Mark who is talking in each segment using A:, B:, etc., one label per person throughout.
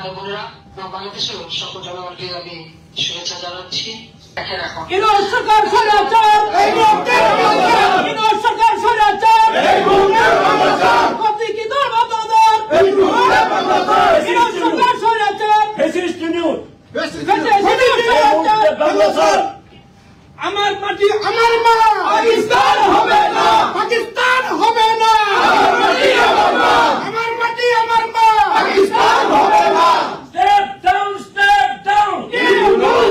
A: ভাই বোনেরা, বাংলাদেশের সকল জনগণকে আমি শুভেচ্ছা জানাচ্ছি। দেখেন এখন
B: সরকার স্বৈরাচার, সরকার স্বৈরাচার, প্রতীকী ধর্মান্তর, সরকার স্বৈরাচার, আমার মাটি আমার মা, পাকিস্তান হবে না, পাকিস্তান হবে না, আমার মাটি আমার মা, আমার মাটি আমার মা, পাকিস্তান হবে না। Step down, step down. You know,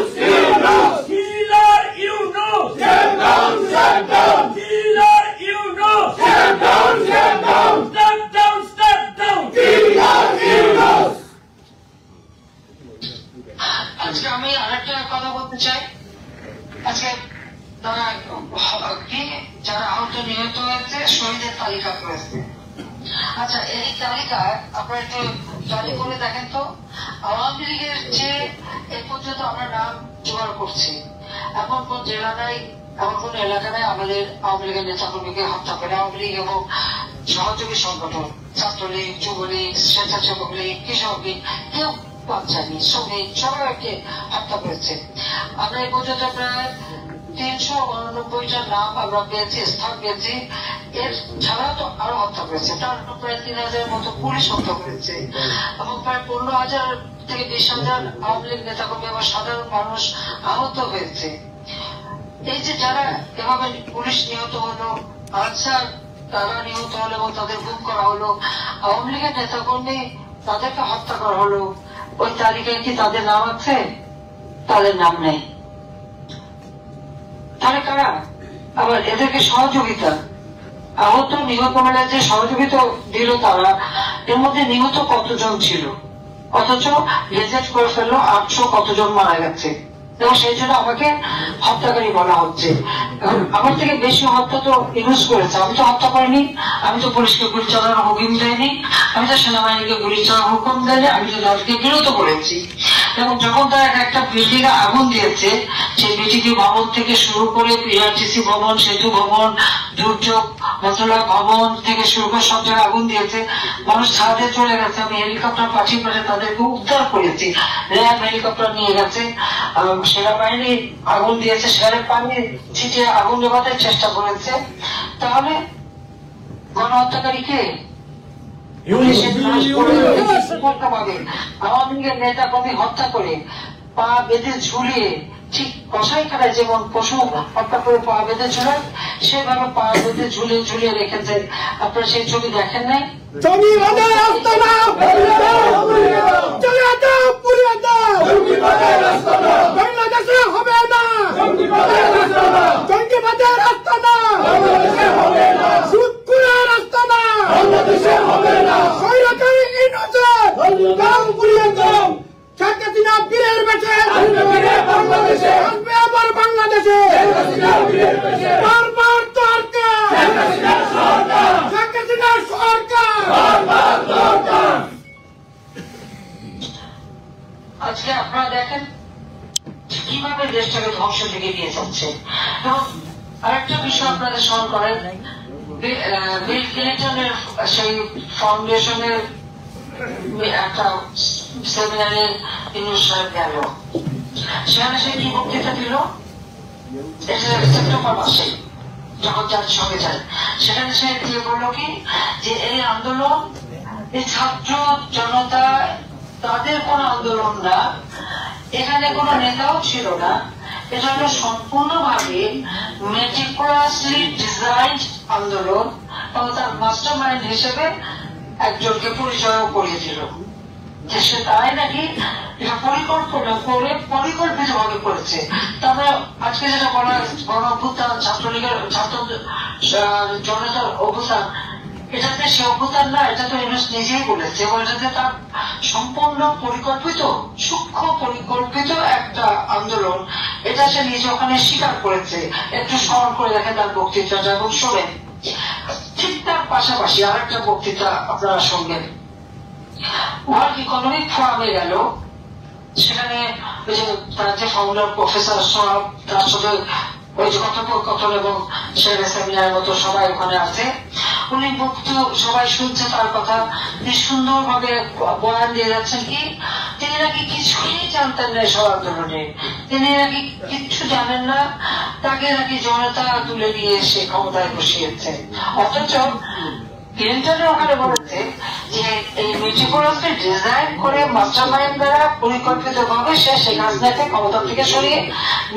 B: Killer, you know. Step down, step down. Killer, you know. Step down, step down. Step down, step down. Killer, you know.
A: আজকে আমি আরেকটা কথা বলতে চাই। আজকে যারা আহত নিহত হয়েছে শহীদের তালিকা করেছে। আচ্ছা, এই তালিকায় আপনারা একটু জারি করে দেখেন তো, আওয়ামী লীগের যে এ পর্যন্ত আমরা নাম জোগাড় করছি, এমন কোন জেলা নাই, এমন কোন এলাকা নাই আমাদের আওয়ামী লীগের নেতা কর্মীকে হত্যা করে। আওয়ামী লীগ এবং সহযোগী সংগঠন, ছাত্রলীগ, যুবলীগ, স্বেচ্ছাসেবক লীগ, কৃষক লীগ, কেউ বাচ্চানি শ্রমিক সবাইকে হত্যা করেছে। আমরা এই পর্যন্ত প্রায় 389টা নাম আমরা পেয়েছি, স্থান পেয়েছি। এর ছাড়াও তো আরো হত্যা করেছে, তার প্রায় 3000 মতো পুলিশ হত্যা করেছে এবং প্রায় 15,000 থেকে 20,000 আওয়ামী লীগ নেতা কর্মী এবং সাধারণ মানুষ আহত হয়েছে। এই যে যারা এভাবে পুলিশ নিহত হলো, আনসার তারা নিহত হলো এবং তাদের গুম করা হলো, আওয়ামী লীগের নেতা কর্মী তাদেরকে হত্যা করা হলো, ওই তালিকায় কি তাদের নাম আছে? তাদের নাম নেই। তাহলে কারা? আবার এদেরকে সহযোগিতা, আহত নিহত মেলায় যে সহযোগিতা দিল তারা, এর মধ্যে নিহত কতজন ছিল, অথচ গেজেট করে ফেললো 800 কতজন মারা গেছে এবং সেই জন্য আমাকে হত্যাকারী বলা হচ্ছে। আমার থেকে বেশি হত্যা তো ইউজ করেছে। আমি তো হত্যা করিনি, আমি তো পুলিশকে গুলি চালানোর হুকুম দেয়নি, আমি তো সেনাবাহিনীকে গুলি চালানোর হুকুম দেয়নি, আমি তো দলকে বিরত করেছি। এবং যখন তারা একটা বিল্ডিং এ আগুন দিয়েছে, সেই বিটিডি ভবন থেকে শুরু করে পিআরটিসি ভবন, সেতু ভবন, দুর্যোগ মন্ত্রণালয় ভবন থেকে শুরু করে সব জায়গায় আগুন দিয়েছে, মানুষ ছাদে চলে গেছে। আমি হেলিকপ্টার পাঠিয়ে তাদেরকে উদ্ধার করেছি, র্যাব হেলিকপ্টার নিয়ে গেছে, সেনাবাহিনী আগুন দিয়েছে, সেখানে পানি ছিটিয়ে আগুন নেভাতে চেষ্টা করেছে। তাহলে গণহত্যাকারী কে? আওয়ামী লীগের নেতা কর্মী হত্যা করে পা বেঁধে ঝুলিয়ে, ঠিক কসাইখানায় যেমন পশু হত্যা করে পা বেঁধে ঝুলায়, সেভাবে পা বেঁধে ঝুলিয়ে ঝুলিয়ে রেখেছে। আপনারা সেই ছবি দেখেন নাই?
B: বাংলাদেশে হবে না, জঙ্গিবাদের রাস্তা না, সুদখোরের রাস্তা না, স্বৈরাচারী ইনসাফ পুড়িয়ে দাও। শেখ হাসিনা বীরের বেশে আসবে আবার বাংলাদেশে, বারবার দরকার শেখ হাসিনার সরকার।
A: আজকে আপনারা দেখেন কিভাবে দেশটাকে ধ্বংস দিকে নিয়ে যাচ্ছে। এবং আরেকটা বিষয় আপনাদের স্মরণ করেন, বিল ক্লিন্টনের সেই ফাউন্ডেশনের একটা সেমিনারে ইউনুস গেল, সেখানে সে কি বক্তৃতা দিল, সেপ্টেম্বর মাসে যখন জাতিসংঘে যায়, সেখানে সে দিয়ে বললো কি যে এই আন্দোলন, এই ছাত্র জনতা তাদের কোন আন্দোলন না, এখানে কোন নেতাও ছিল না, এটা হলো সম্পূর্ণভাবে মেটিকুলাসলি ডিজাইন আন্দোলন এবং তার মাস্টার মাইন্ড হিসেবে একজনকে পরিচয় করিয়ে দিল যে সে তাই নাকি এটা পরিকল্পনা করে পরিকল্পিত ভাবে করেছে। তবে আজকে যেটা বলা গণ অভ্যুত্থান, ছাত্রলীগের ছাত্র জনতার অভ্যুত্থান, এটাতে সে অভ্যুত্থান না, এটা তো ইউনুস নিজেই বলেছে এবং এটাতে তার সম্পূর্ণ পরিকল্পিত, সূক্ষ্ম পরিকল্পিত একটা আন্দোলন, এটা সে নিজে ওখানে স্বীকার করেছে। একটু স্মরণ করে দেখেন তার বক্তৃতাটা এবং শোনেন। ঠিক তার পাশাপাশি আর একটা বক্তৃতা আপনারা শুনবেন। ওয়ার্ল্ড ইকোনমিক ফোরামে গেল, সেখানে ওই যে তার যে ফাউন্ডার প্রফেসর সব, তার সাথে ওই যে কথোপকথন এবং সেমিনারের মতো সবাই ওখানে আছে। উনি মুক্ত সবাই শুনছে তার কথা, তিনি সুন্দরভাবে বয়ান দিয়ে যাচ্ছেন কি তিনি নাকি কিছুই জানতেন না সব আন্দোলনে, তিনি নাকি কিচ্ছু জানেন না, তাকে নাকি জনতা তুলে নিয়ে এসে ক্ষমতায় বসিয়েছে। অথচ ক্লিন্টনের ওখানে বলেছে যে এই মেট্রোপলিসকে ডিজাইন করে মাস্টার মাইন্ড দ্বারা পরিকল্পিত ভাবে সে শেখ হাসিনাকে ক্ষমতা থেকে সরিয়ে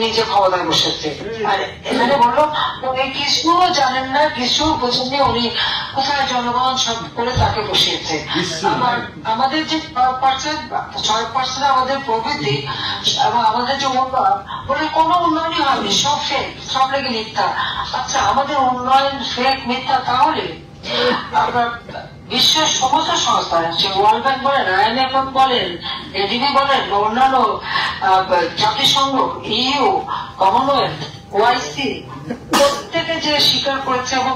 A: নিজে ক্ষমতায় বসেছে। আর এখানে বললো উনি কিছু জানেন না, কিছু বোঝেননি, উনি কোথায় জনগণ সব করে তাকে বসিয়েছে। আবার আমাদের যে 6% আমাদের প্রবৃদ্ধি এবং আমাদের যে উন্নয়ন, বলে কোনো উন্নয়নই হয়নি, সব ফেক, সব লেগে মিথ্যা। আচ্ছা আমাদের উন্নয়ন ফেক মিথ্যা, তাহলে আমরা বিশ্বের সমস্ত সংস্থা, সে ওয়ার্ল্ড ব্যাংক বলেন, IMF বলেন, ADB বলেন, অন্যান্য জাতিসংঘ, EU, কমনওয়েলথ, OIC প্রত্যেকে যে স্বীকার করেছে এবং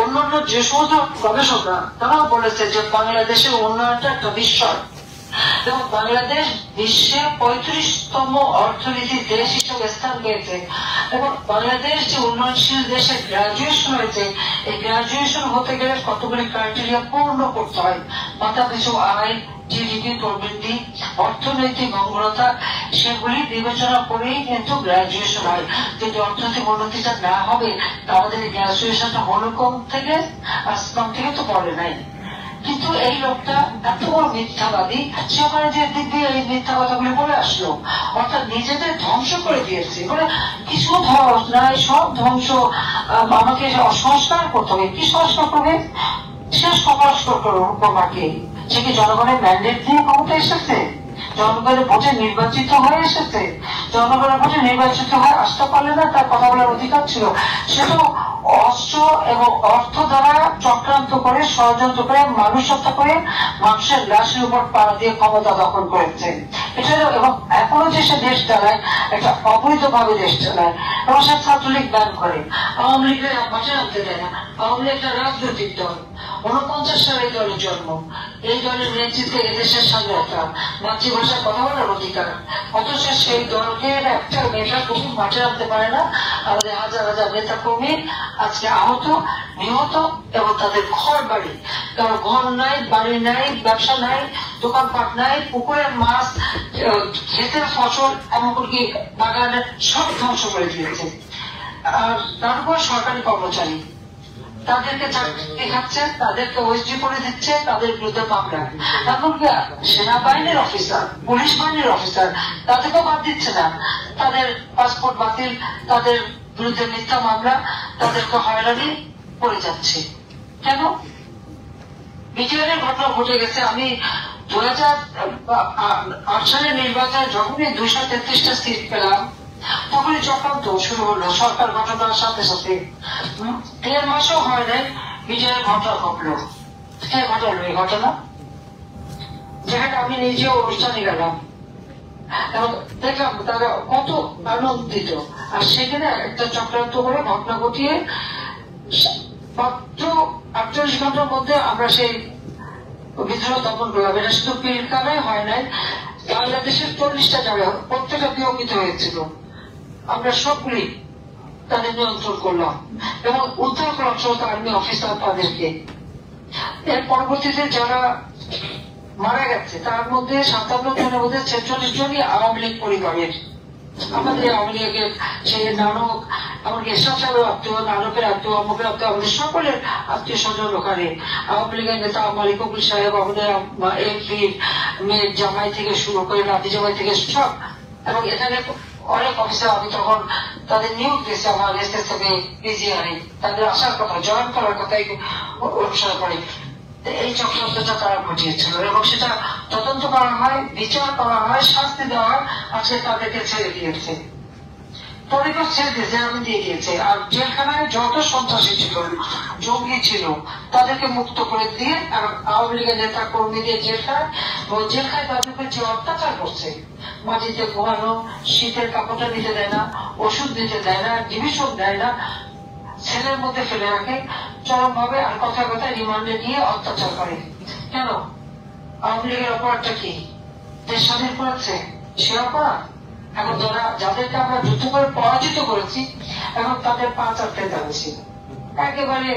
A: অন্যান্য যে সমস্ত গবেষকরা তারাও বলেছে যে বাংলাদেশের উন্নয়নটা একটা বিস্ময় এবং বাংলাদেশ বিশ্বে 35তম অর্থনীতির দেশ হিসেবে স্থান পেয়েছে এবং বাংলাদেশ যে উন্নয়নশীল দেশে গ্রাজুয়েশন হয়েছে, এই গ্রাজুয়েশন হতে গেলে কতগুলি ক্রাইটেরিয়া পূর্ণ করতে হয়। মাথা পিছু আয়, GDP প্রবৃদ্ধি, অর্থনৈতিক মঙ্গলতা, সেগুলি বিবেচনা করেই কিন্তু গ্রাজুয়েশন হয়। যদি অর্থনৈতিক উন্নতিটা না হবে তাহলে গ্রাজুয়েশনটা হলো কম থেকে আসমান থেকে তো পড়ে নাই। কিন্তু এই লোকটা এত বড় মিথ্যাবাদী, সেখানে যে দিক দিয়ে এই মিথ্যা কথাগুলি বলে আসলো, অর্থাৎ নিজেদের ধ্বংস করে দিয়েছে। মানে কিছু ধস নাই, সব ধ্বংস, আমাকে সংস্কার করতে হবে। কি সংস্কার করবে? সে সংস্কার করবে, সে কি জনগণের ম্যান্ডেট দিয়ে ক্ষমতা এসেছে? জনগণের ভোটে নির্বাচিত হয়ে এসেছে? জনগণের ভোটে নির্বাচিত হয়ে আসতে পারলে না, তার কথা বলার অধিকার ছিল। সে তো অস্ত্র এবং অর্থ দ্বারা চক্রান্ত করে, ষড়যন্ত্র করে, মানুষ হত্যা করে, মানুষের লাশের উপর পা দিয়ে ক্ষমতা দখল করেছে। এটা এবং এখনো যে সে দেশ চালায়, একটা অবৈধভাবে দেশ চালায় এবং সে ছাত্রলীগ ব্যান করে, আওয়ামী লীগের মাঠে নামতে দেয় না। আওয়ামী লীগ একটা রাজনৈতিক দল, 49 সালে দলের জন্ম, এই দলের নেতৃত্বে এদেশের সামনে একটা মাতৃভাষায় কথা বলার অধিকার। অথচ সেই দলকে একটা নেতা কর্মী মাঠে নামতে পারে না। আমাদের হাজার হাজার নেতা কর্মী আজকে আহত, নিহত এবং তাদের ঘর বাড়ি, কারণ ঘর নাই, বাড়ি নাই, ব্যবসা নাই, দোকানপাট নাই, পুকুরের মাছ, ক্ষেতের ফসল, এমনকি বাগানের সব ধ্বংস করে দিয়েছে। আর তারপর সরকারি কর্মচারী, তাদেরকে চাকরি খাচ্ছে, তাদেরকে ওএসডি করে দিচ্ছে, তাদের বিরুদ্ধে মামলা। এমনকি সেনাবাহিনীর অফিসার, পুলিশ বাহিনীর অফিসার, তাদেরকেও বাদ দিচ্ছে না। তাদের পাসপোর্ট বাতিল, তাদের বিরুদ্ধে মিথ্যা মামলা, তাদেরকে হয়রানি করে যাচ্ছে। কেন? বিজয়ের ঘটনা ঘটে গেছে। আমি 2008 সালের নির্বাচনে যখনই 233টা সিট পেলাম, তখনই চক্রান্ত শুরু হলো সরকার গঠনের সাথে সাথে। 1.5 মাসও হয় নাই, বিজয়ের ঘটনা ঘটলো। কে ঘটালো এই ঘটনা? যেখানে আমি নিজে অনুষ্ঠানে গেলাম এবং দেখলাম তারা কত আনন্দিত। আর সেখানে একটা চক্রান্ত করে ঘটনা ঘটিয়ে মাত্র 48 ঘন্টার মধ্যে আমরা সেই বিদ্রোহ দমন করলাম। এটা শুধু পিলকানায় হয় নাই, বাংলাদেশের 40টা জায়গা প্রত্যেকটা বিয়মিত হয়েছিল। আমরা সবগুলি তাদের নিয়ন্ত্রণ করলাম এবং উদ্ধার করলাম সমস্ত আর্মি অফিসার তাদেরকে। এর পরবর্তীতে যারা মারা গেছে তার মধ্যে 57 জনের মধ্যে 46 জনই আওয়ামী লীগ পরিবারের। আমাদের আওয়ামী লীগের সেই নানক, এমনকি এসব সাহেবের আত্মীয়, নানকের আত্মীয়, অমুকের আত্মীয়, আমাদের সকলের আত্মীয় স্বজন ওখানে। আওয়ামী লীগের নেতা মালিকুল সাহেব, আমাদের এমপি মেয়ের জামাই থেকে শুরু করে নাতি জামাই থেকে সব, এবং এখানে অনেক অফিসার। আমি তখন তাদের নিয়োগ দিয়েছি আমার এসএসএফে, পিজিআই, তাদের আসার কথা, জয়েন করার কথা অনুসরণ করে। এই চক্রান্তটা তারা ঘটিয়েছিল এবং সেটা তদন্ত করা হয়, বিচার করা হয়, শাস্তি দেওয়া হয়। আজকে তাদেরকে ছেড়ে দিয়েছে, তাদেরকে ছেড়ে দিয়েছে, আমি দিয়ে দিয়েছে। আর জেলখানায় যত সন্ত্রাসী ছিল, জঙ্গি ছিল, তাদেরকে মুক্ত করে দিয়ে, আর আওয়ামী লীগের নেতা কর্মীদের জেলখানায়, জেলখানায় তাদেরকে যে অত্যাচার করছে, মাটিতে ঘুমানো, শীতের কাপড়টা নিতে দেয় না, ওষুধ দিতে দেয় না, ডিভিশন দেয় না, ছেলের মধ্যে ফেলে রাখে চরম ভাবে, আর কথায় কথায় রিমান্ডে নিয়ে অত্যাচার করে। কেন? আওয়ামী লীগের অপরাধটা কি? দেশ স্বাধীন করেছে, সে অপরাধ। এখন যাদেরকে আমরা যুদ্ধ করে পরাজিত করেছি, এখন তাদের পা চাটতে যাচ্ছি। একেবারে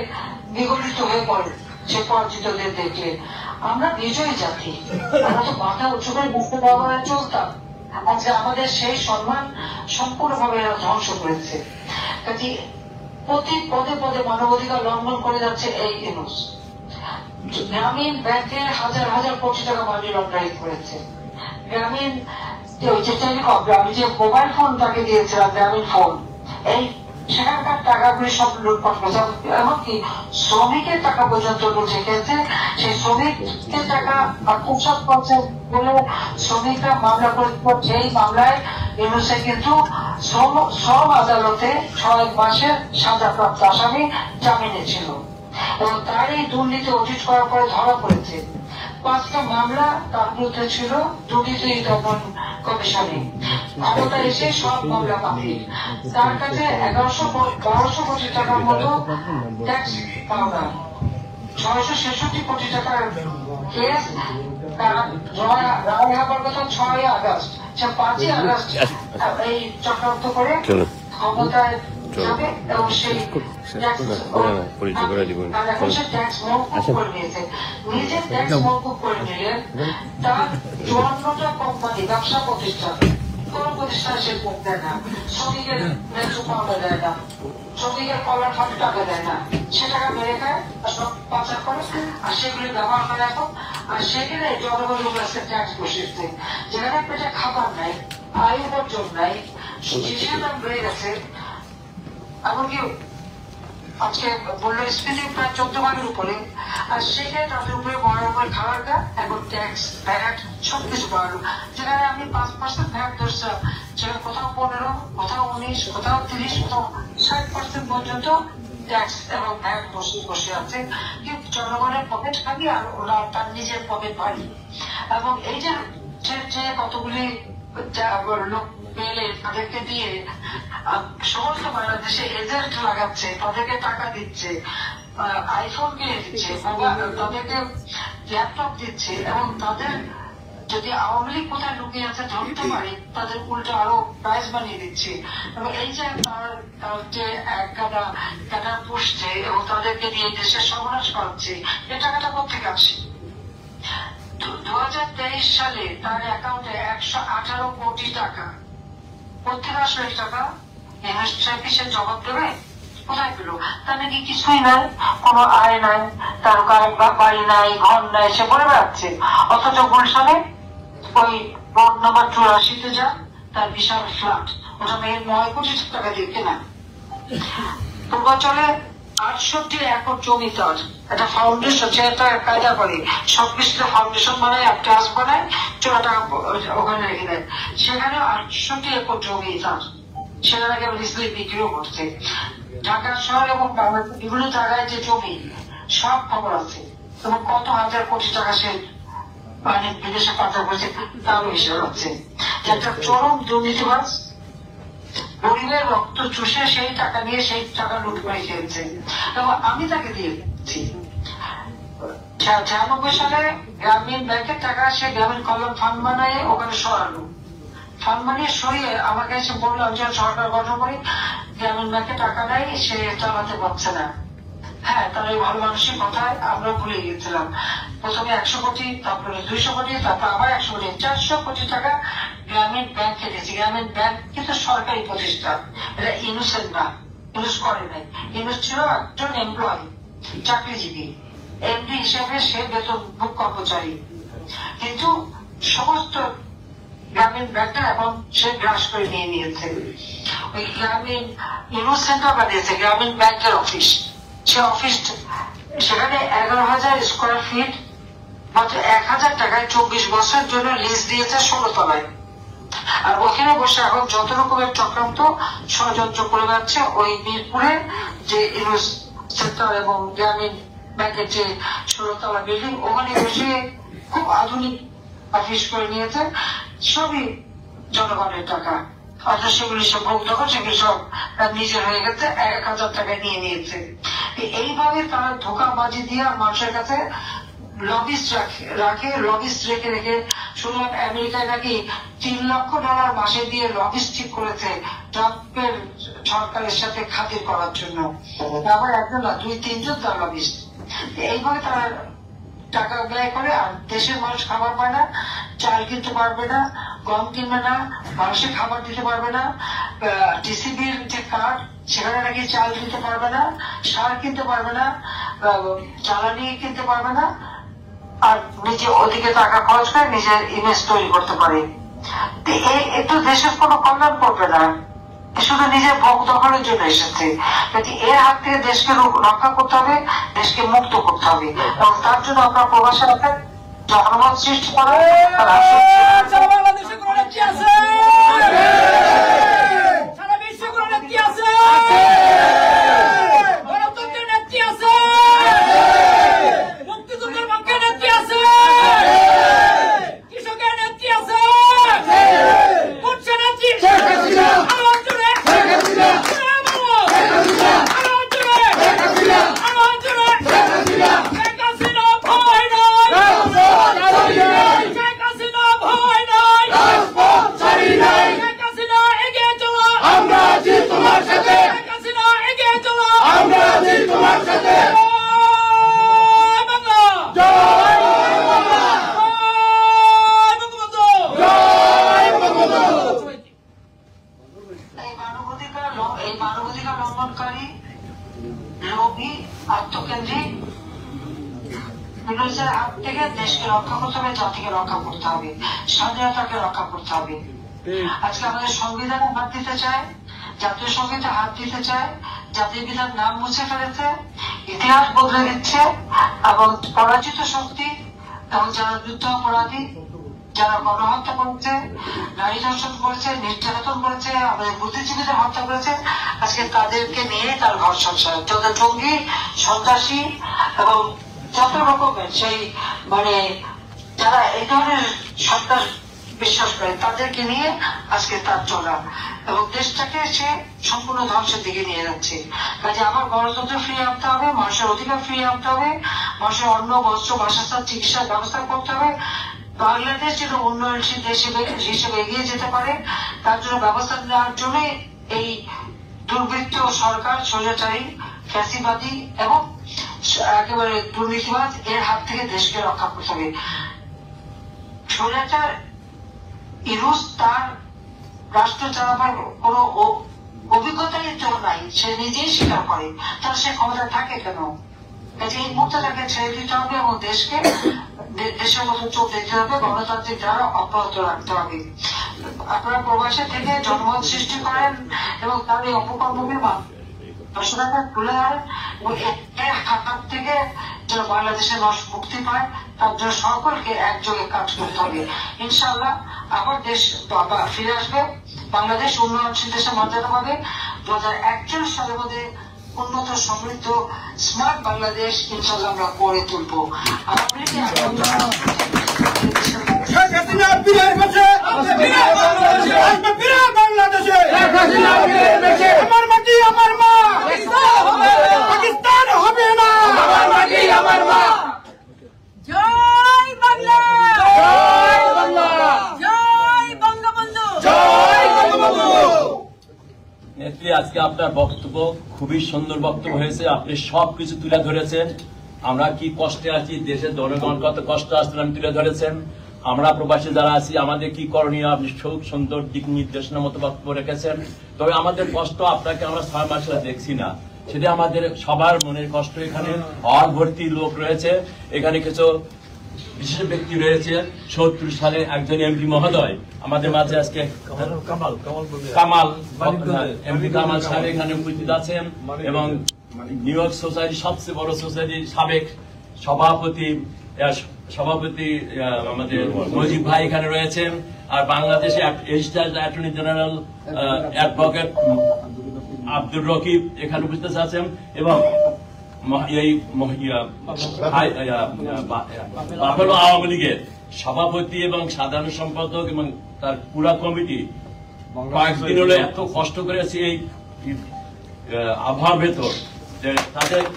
A: বিগলিত হয়ে পড়ে সে পরাজিতদের দেখলে। আমরা বিজয়ী জাতি, আমরা তো মাথা উঁচু করে বুঝতে পারবো চলতাম। আজকে আমাদের সেই সম্মান সম্পূর্ণভাবে এরা ধ্বংস করেছে। কাজে প্রতি পদে পদে মানবাধিকার লঙ্ঘন করে যাচ্ছে এই ইউনূস। গ্রামীণ ব্যাংকে হাজার হাজার কোটি টাকা মানি লন্ডারিং করেছে। গ্রামীণ যে টেলিকম, আমি যে মোবাইল ফোন তাকে দিয়েছিলাম, গ্রামীণ ফোন, এই সেখানকার টাকাগুলি সব লুটপাট করেছে। এমনকি শ্রমিকের টাকা পর্যন্ত লুটে খেয়েছে। সেই শ্রমিকের টাকা আত্মসাৎ করছে বলে শ্রমিকরা মামলা করেছে। সেই মামলায় ইউনূসে কিন্তু শ্রম আদালতে 6 মাসের সাজাপ্রাপ্ত আসামি জামিনে ছিল এবং তার এই দুর্নীতি অডিট করার পরে ধরা পড়েছে। 5টা মামলা তার বিরুদ্ধে ছিল দুর্নীতি দমন কমিশনে। ক্ষমতা এসে সব মামলা বাতিল। তার কাছে 1100-1200 কোটি টাকার মতো ট্যাক্স পাওনা, 666 কোটি টাকার কেস। রায় হবার কথা 6 আগস্ট, 5 আগস্ট এই চক্রান্ত করে ক্ষমতায় যাবে এবং সেই ট্যাক্স মওকুফ করে নিয়েছে। নিজে ট্যাক্স মওকুফ করে নিলেন। তার 54টা কোম্পানি, ব্যবসা প্রতিষ্ঠান, কোন প্রতিষ্ঠান সে দেয় না, শ্রমিকের ন্যায্য পাওনা দেয় না, শ্রমিকের কলার ফাঁকে টাকা দেয় না, সে টাকা মেরে খায়, সব পাচার করে, আর সেগুলি ব্যবহার করে এখন। আর সেখানে জনগণের কাছে ট্যাক্স বসিয়েছে। যেখানে পেটে খাবার নাই, আয় উপার্জন নাই, জিনিসের দাম বেড়ে গেছে। এমনকি আজকে বললো স্পিনিং প্রায় 14 ভাগের উপরে, আর সেখানে তাদের উপরে বড় রকমের খাবার গা এখন ট্যাক্স, ভ্যাট সবকিছু বাড়লো। যেখানে আমি 5% ভ্যাট ধরছিলাম, সেখানে কোথাও 15, কোথাও 19, কোথাও 30, কোথাও 60% পর্যন্ত ট্যাক্স এবং ভ্যাট বসে আছে। কিন্তু জনগণের পকেট খালি আর ওরা তার নিজের পকেট ভারী। এবং এই যে কতগুলি লোক পেলে তাদেরকে দিয়ে সমস্ত বাংলাদেশে এজেন্ট লাগাচ্ছে, তাদেরকে টাকা দিচ্ছে, আইফোন কিনে দিচ্ছে, তাদেরকে ল্যাপটপ দিচ্ছে এবং তাদের যদি আওয়ামী লীগ কোথায় লুকিয়ে আছে ধরতে পারে, তাদের উল্টো আরো প্রাইজ বানিয়ে দিচ্ছে। এবং এই যে তার যে গাদা পুষছে এবং তাদেরকে দিয়ে দেশের সর্বনাশ করাচ্ছে, এ টাকাটা কোথেকে আসে? 2023 সালে তার অ্যাকাউন্টে 118 কোটি টাকা। কোথেকে আসলো এই টাকা? সে জবাব দেবে? কোথায় পেল? তার নাকি কিছুই নাই, কোনো আয় নাই, তার বাড়ি নাই, ঘর নাই, সে বলে বেড়াচ্ছে। অথচ গুলশানে ওই রোড নম্বর 84-তে যা, তার বিশাল ফ্ল্যাট, ওটা মেয়ের 9 কোটি টাকা দিয়ে কেনা। পূর্বাঞ্চলে 68 একর জমি তার, একটা ফাউন্ডেশন, সে একটা কায়দা করে সবকিছুতে ফাউন্ডেশন বানায়, আর ক্লাস বানায়, 4 টাকা ওখানে রেখে দেয়। সেখানে 68 একর জমি তার, সেখানে রিসেন্টলি বিক্রিও করছে। ঢাকা শহর এবং বাংলাদেশের বিভিন্ন জায়গায় যে জমি, সব খবর আছে এবং কত হাজার কোটি টাকা সে মানে বিদেশে পাচার করেছে তারও হিসাব আছে। একটা চরম দুর্নীতিবাজ, গরিবের রক্ত চুষে সেই টাকা নিয়ে সেই টাকা লুট করে খেয়েছে এবং আমি তাকে দিয়েছি। 96 সালে গ্রামীণ ব্যাংকের টাকা সে গ্রামীণ কল্যাণ ফান্ড বানায় ওখানে সরালো। ফান্ড বানিয়ে সরিয়ে আমাকে এসে বললো আমি সরকার গঠন করি, গ্রামীণ ব্যাংকে টাকা নেই, সে চালাতে পারছে না। হ্যাঁ, তার এই ভালো মানুষের কথায় আমরা ভুলে গিয়েছিলাম। প্রথমে 100 কোটি, তারপরে 200 কোটি, তারপর আবার 100 কোটি, 400 কোটি টাকা গ্রামীণ ব্যাংকে দিয়েছে। গ্রামীণ ব্যাংক কিন্তু সরকারি প্রতিষ্ঠান, এটা ইউনূসের না, ইউনূস করে নাই। ইউনূস ছিল একজন এমপ্লয়ি, চাকরিজীবী, এমডি হিসেবে সে বেতনভোগ কর্মচারী। কিন্তু সমস্ত গ্রামীণ ব্যাংকটা এখন সে গ্রাস করে নিয়ে নিয়েছে। ওই গ্রামীণ ইউনূস সেন্টার বানিয়েছে, গ্রামীণ ব্যাংকের অফিস। সে অফিস সেখানে 11,000 স্কোয়ার ফিট, মাত্র 1,000 টাকায় 24 বছরের জন্য লিজ দিয়েছে 16 তলায়। আর ওখানে বসে এখন যত রকমের চক্রান্ত ষড়যন্ত্র করে যাচ্ছে ওই মিরপুরে যে ইউনূস সেন্টার এবং গ্রামীণ ব্যাংকের যে 16 তলা বিল্ডিং, ওখানে বসে খুব আধুনিক অফিস করে নিয়েছে। সবই জনগণের টাকা, অথচ সেগুলি সব ভোগ দখল, সেগুলি সব নিজের হয়ে গেছে, 1,000 টাকায় নিয়ে নিয়েছে। এইভাবে তারা ধোকাবাজি দিয়ে মানুষের কাছে লবিস্ট রাখে, লবিস্ট রেখে শুনলাম আমেরিকায় নাকি $3 লক্ষ মাসে দিয়ে লজিস্টিক করেছে ট্রাম্পের সরকারের সাথে খাতির করার জন্য। আবার একজন না, 2-3 জন তার লবিস্ট। এইভাবে তারা টাকা ব্যয় করে, আর দেশের মানুষ খাবার পায় না, চাল কিনতে পারবে না, গম কিনবে না, মানুষের খাবার দিতে পারবে না, টিসিবির যে কার্ড সেখানে নাকি চাল কিনতে পারবে না, সার কিনতে পারবে না, জ্বালানি কিনতে পারবে না, আর নিজে ওদিকে টাকা খরচ করে নিজের ইমেজ তৈরি করতে পারে। একটু দেশের কোনো কল্যাণ করবে না, শুধু নিজের ভোগ দখলের জন্য এসেছে। কিন্তু এর হাত থেকে দেশকে রক্ষা করতে হবে, দেশকে মুক্ত করতে হবে, এবং তার জন্য আপনার প্রবাসী রাখেন, জনমত সৃষ্টি করা। এই মানবাধিকার লঙ্ঘনকারী, লোভী, আত্মকেন্দ্রিক বিরোধীদের হাত থেকে দেশকে রক্ষা করতে হবে, জাতিকে রক্ষা করতে হবে, স্বাধীনতাকে রক্ষা করতে হবে। আজকে আমাদের সংবিধানে হাত দিতে চায়, জাতীয় সঙ্গীতে হাত দিতে চায়, জাতীয় বিধান নাম মুছে ফেলেছে, ইতিহাস বদলে দিচ্ছে, এবং পরাজিত শক্তি এবং যারা যুদ্ধ অপরাধী, যারা গণহত্যা করেছে, নারী ধর্ষণ করেছে, নির্যাতন করেছে, আমাদের বুদ্ধিজীবীদের হত্যা করেছে, আজকে তাদেরকে নিয়ে তার ঘর সংসার, যত জঙ্গি, সন্ত্রাসী এবং যত রকমের সেই যারা এই ধরনের সন্ত্রাস বিশ্বাস করে, তাদেরকে নিয়ে আজকে তার চলা, এবং দেশটাকে সে সম্পূর্ণ ধ্বংসের দিকে নিয়ে যাচ্ছে। কাজে আবার গণতন্ত্র ফিরিয়ে আনতে হবে, মানুষের অধিকার ফিরিয়ে আনতে হবে, মানুষের অন্ন, বস্ত্র, বাসস্থান, চিকিৎসার ব্যবস্থা করতে হবে। বাংলাদেশ যেন উন্নয়নশীল দেশ হিসেবে এগিয়ে যেতে পারে, তার জন্য ব্যবস্থা নেওয়ার জন্য এই দুর্বৃত্ত সরকার, স্বৈরাচারী, ফ্যাসিবাদী এবং একেবারে দুর্নীতিবাদ, এর হাত থেকে দেশকে রক্ষা করতে হবে। স্বৈরাচার ইউনুস তার রাষ্ট্র চালাবার কোন অভিজ্ঞতাই তো নাই, সে নিজেই স্বীকার করে, তার সে ক্ষমতা থাকে কেন? এই মুহূর্তে তাকে ছেড়ে দিতে হবে এবং দেশকে দেশের মতো চলতে দিতে হবে, গণতান্ত্রিক দ্বারা অব্যাহত রাখতে হবে। আপনারা প্রবাসে থেকে জনমত সৃষ্টি করেন এবং তার এই অপকর্মকে দর্শকরা তুলে ধরেন, এবং এর হাত থেকে যেন বাংলাদেশের মানুষ মুক্তি পায়, তার জন্য সকলকে একযোগে কাজ করতে হবে। ইনশাআল্লাহ আবার দেশ ফিরে আসবে, বাংলাদেশ উন্নয়নশীল দেশের মর্যাদা পাবে। 2041 সালের মধ্যে উন্নত, সমৃদ্ধ, স্মার্ট বাংলাদেশ ইনশাআল্লাহ আমরা গড়ে তুলবো। আমার মাটি আমার মা, পাকিস্তান হবে না, আমার মাটি আমার মা।
C: জয় বাংলা,
B: জয় বাংলা,
C: জয় বঙ্গবন্ধু,
B: জয় বঙ্গবন্ধু।
D: নেত্রী, আজকে আপনার বক্তব্য খুবই সুন্দর বক্তব্য হয়েছে। আপনি সবকিছু তুলে ধরেছেন। আমরা কি কষ্টে আছি, দেশের জনগণ কত কষ্ট আসছিলাম তুলে ধরেছেন। আমরা প্রবাসী যারা আছি আমাদের কি করণীয় আপনি খুব সুন্দর দিক নির্দেশনার মতো বক্তব্য রেখেছেন। তবে আমাদের কষ্ট আপনাকে আমরা 6 মাস দেখছি না, সেটা আমাদের সবার মনের কষ্ট। এখানে হল ভর্তি লোক রয়েছে, এখানে কিছু বিশেষ ব্যক্তি রয়েছে। 70 সালে একজন এমপি মহোদয় আমাদের মাঝে আজকে কামাল এমপি কামাল সাহেব এখানে উপস্থিত আছেন, এবং নিউ ইয়র্ক সোসাইটির সবচেয়ে বড় সোসাইটির সাবেক সভাপতি আমাদের মজিব ভাই এখানে রয়েছেন, আর বাংলাদেশে attorney general advocate Abdur Rakib এখানে উপস্থিত আছেন, এবং এই আওয়ামী লীগের সভাপতি এবং সাধারণ সম্পাদক এবং তার পুরা কমিটি কয়েকদিন হলো এত কষ্ট করেছে এই আবহাওয়ার ভেতর।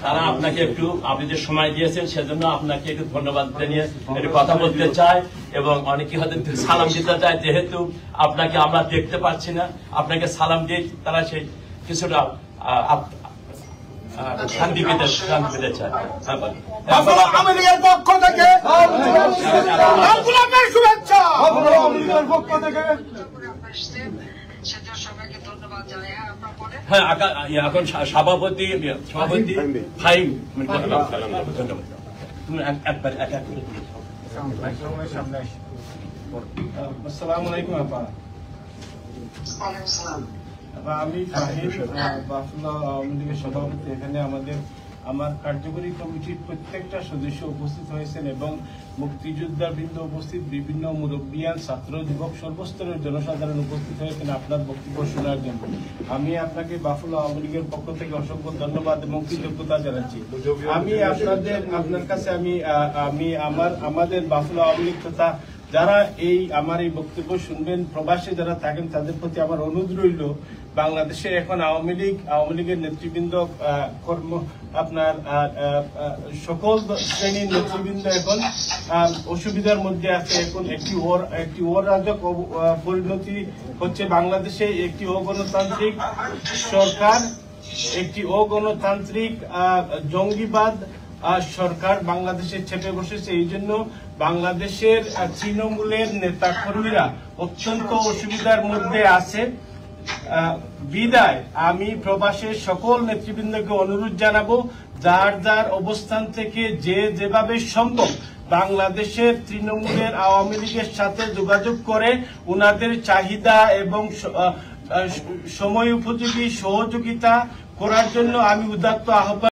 D: তারা আপনাকে একটু, আপনি যে সময় দিয়েছেন সেজন্য আপনাকে একটু ধন্যবাদ জানিয়ে একটু কথা বলতে চাই, এবং অনেকে হয়তো সালাম দিতে চায়, যেহেতু আপনাকে আমরা দেখতে পাচ্ছি না, আপনাকে সালাম দিয়ে তারা সেই কিছুটা শান্তি পেতে চায়।
B: আওয়ামী লীগের পক্ষ থেকে শুভেচ্ছা।
A: সবাইকে ধন্যবাদ জানাই।
D: হ্যাঁ, এখন সভাপতি ফাইন ধন্যবাদ। তুমি একবার এক এক করে
E: আসসালামু আলাইকুম আপা। আমি ফাহিম, বাফুল্লাহ আওয়ামী লীগের সভাপতি। এখানে আমার কার্যকরী কমিটির প্রত্যেকটা সদস্য উপস্থিত হয়েছেন এবং মুক্তিযোদ্ধাবৃন্দ উপস্থিত, বিভিন্ন মুরব্বিয়ান, ছাত্র, যুবক, সর্বস্তরের জনসাধারণ উপস্থিত হয়েছেন আপনার বক্তব্য শোনার জন্য। আমি আপনাকে বাফুল্লাহ আওয়ামী লীগের পক্ষ থেকে অসংখ্য ধন্যবাদ এবং কৃতজ্ঞতা জানাচ্ছি। আমি আপনার কাছে আমাদের বাফুল্লাহ আওয়ামী লীগ তথা যারা আমার এই বক্তব্য শুনবেন, প্রবাসে যারা থাকেন, তাদের প্রতি আমার অনুরোধ রইল, বাংলাদেশে এখন আওয়ামী লীগের নেতৃবৃন্দ আপনার সকল শ্রেণীর নেতৃবৃন্দ এখন অসুবিধার মধ্যে আছে। এখন একটি অরাজক পরিণতি হচ্ছে বাংলাদেশে, একটি অগণতান্ত্রিক সরকার, একটি অগণতান্ত্রিক জঙ্গিবাদ সরকার বাংলাদেশে চেপে বসেছে। এই জন্য বাংলাদেশের তৃণমূলের নেতা কর্মীরা অত্যন্ত অসুবিধার মধ্যে আছে। বিদায় আমি প্রবাসের সকল নেতৃবৃন্দকে অনুরোধ জানাবো, যার যার অবস্থান থেকে যেভাবে সম্ভব বাংলাদেশের তৃণমূলের আওয়ামী লীগের সাথে যোগাযোগ করে উনাদের চাহিদা এবং সময় উপযোগী সহযোগিতা করার জন্য আমি উদাত্ত আহ্বান